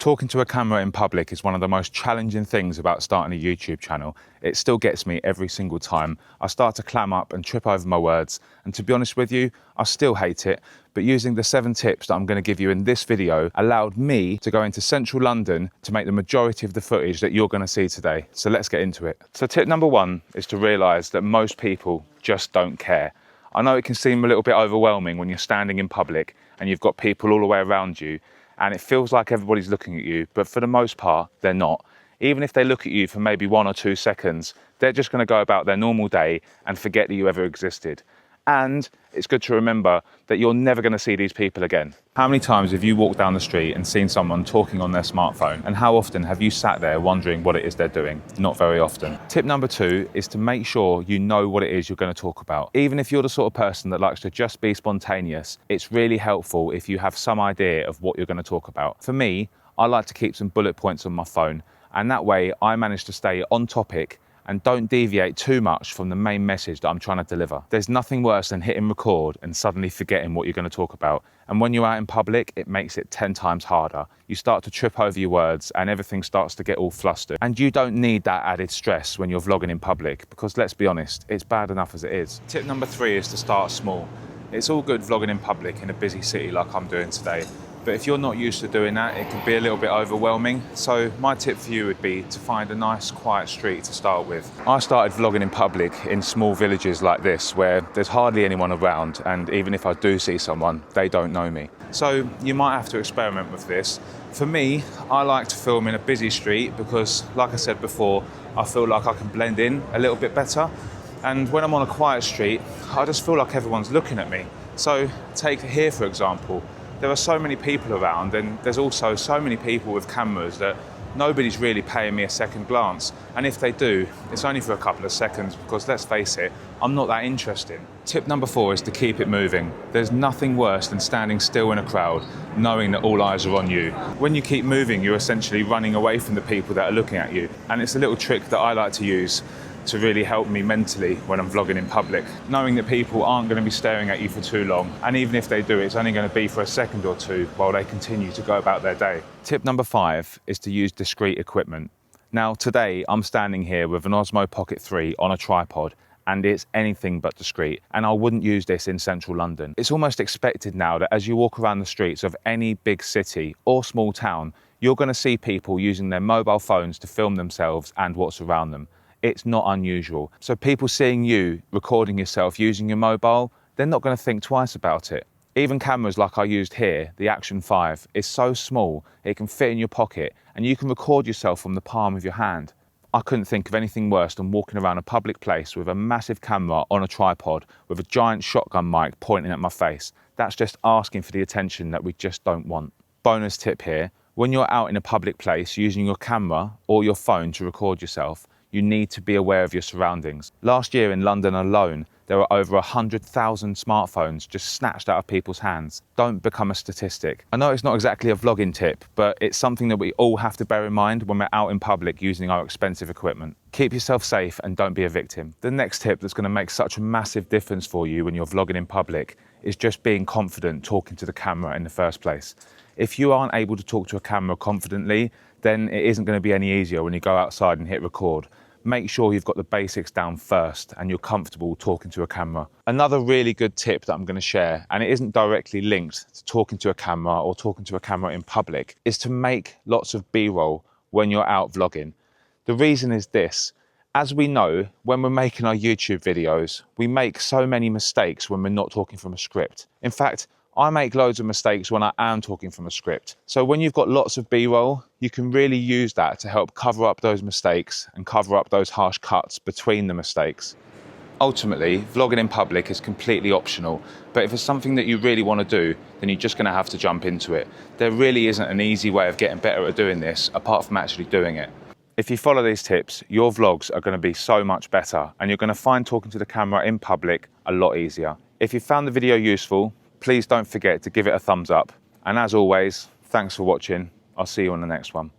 Talking to a camera in public is one of the most challenging things about starting a YouTube channel. It still gets me every single time. I start to clam up and trip over my words, and to be honest with you, I still hate it. But using the 7 tips that I'm going to give you in this video allowed me to go into central London to make the majority of the footage that you're going to see today. So let's get into it. So tip number 1 is to realise that most people just don't care. I know it can seem a little bit overwhelming when you're standing in public and you've got people all the way around you, and it feels like everybody's looking at you, but for the most part, they're not. Even if they look at you for maybe 1 or 2 seconds, they're just going to go about their normal day and forget that you ever existed. And it's good to remember that you're never going to see these people again. How many times have you walked down the street and seen someone talking on their smartphone? And how often have you sat there wondering what it is they're doing? Not very often. Tip number 2 is to make sure you know what it is you're going to talk about. Even if you're the sort of person that likes to just be spontaneous, it's really helpful if you have some idea of what you're going to talk about. For me, I like to keep some bullet points on my phone, and that way I manage to stay on topic and don't deviate too much from the main message that I'm trying to deliver. There's nothing worse than hitting record and suddenly forgetting what you're going to talk about. And when you're out in public, it makes it 10 times harder. You start to trip over your words and everything starts to get all flustered. And you don't need that added stress when you're vlogging in public, because let's be honest, it's bad enough as it is. Tip number 3 is to start small. It's all good vlogging in public in a busy city like I'm doing today. But if you're not used to doing that, it can be a little bit overwhelming. So my tip for you would be to find a nice quiet street to start with. I started vlogging in public in small villages like this, where there's hardly anyone around, and even if I do see someone, they don't know me. So you might have to experiment with this. For me, I like to film in a busy street because, like I said before, I feel like I can blend in a little bit better. And when I'm on a quiet street, I just feel like everyone's looking at me. So take here, for example. There are so many people around, and there's also so many people with cameras that nobody's really paying me a second glance. And if they do, it's only for a couple of seconds, because let's face it, I'm not that interesting. Tip number 4 is to keep it moving. There's nothing worse than standing still in a crowd, knowing that all eyes are on you. When you keep moving, you're essentially running away from the people that are looking at you. And it's a little trick that I like to use to really help me mentally when I'm vlogging in public, knowing that people aren't going to be staring at you for too long, and even if they do, it's only going to be for a second or two while they continue to go about their day. Tip number 5 is to use discrete equipment. Now today I'm standing here with an Osmo Pocket 3 on a tripod, and it's anything but discreet, and I wouldn't use this in central London. It's almost expected now that as you walk around the streets of any big city or small town, you're going to see people using their mobile phones to film themselves and what's around them. It's not unusual. So people seeing you recording yourself using your mobile, they're not going to think twice about it. Even cameras like I used here, the Action 5, is so small it can fit in your pocket and you can record yourself from the palm of your hand. I couldn't think of anything worse than walking around a public place with a massive camera on a tripod with a giant shotgun mic pointing at my face. That's just asking for the attention that we just don't want. Bonus tip here, when you're out in a public place using your camera or your phone to record yourself, you need to be aware of your surroundings. Last year in London alone, there were over 100,000 smartphones just snatched out of people's hands. Don't become a statistic. I know it's not exactly a vlogging tip, but it's something that we all have to bear in mind when we're out in public using our expensive equipment. Keep yourself safe and don't be a victim. The next tip that's going to make such a massive difference for you when you're vlogging in public is just being confident talking to the camera in the first place. If you aren't able to talk to a camera confidently, then it isn't going to be any easier when you go outside and hit record. Make sure you've got the basics down first and you're comfortable talking to a camera. Another really good tip that I'm going to share, and it isn't directly linked to talking to a camera or talking to a camera in public, is to make lots of B-roll when you're out vlogging. The reason is this. As we know, when we're making our YouTube videos, we make so many mistakes when we're not talking from a script. In fact, I make loads of mistakes when I am talking from a script. So when you've got lots of B-roll, you can really use that to help cover up those mistakes and cover up those harsh cuts between the mistakes. Ultimately, vlogging in public is completely optional, but if it's something that you really want to do, then you're just going to have to jump into it. There really isn't an easy way of getting better at doing this apart from actually doing it. If you follow these tips, your vlogs are going to be so much better, and you're going to find talking to the camera in public a lot easier. If you found the video useful, please don't forget to give it a thumbs up. And as always, thanks for watching. I'll see you on the next one.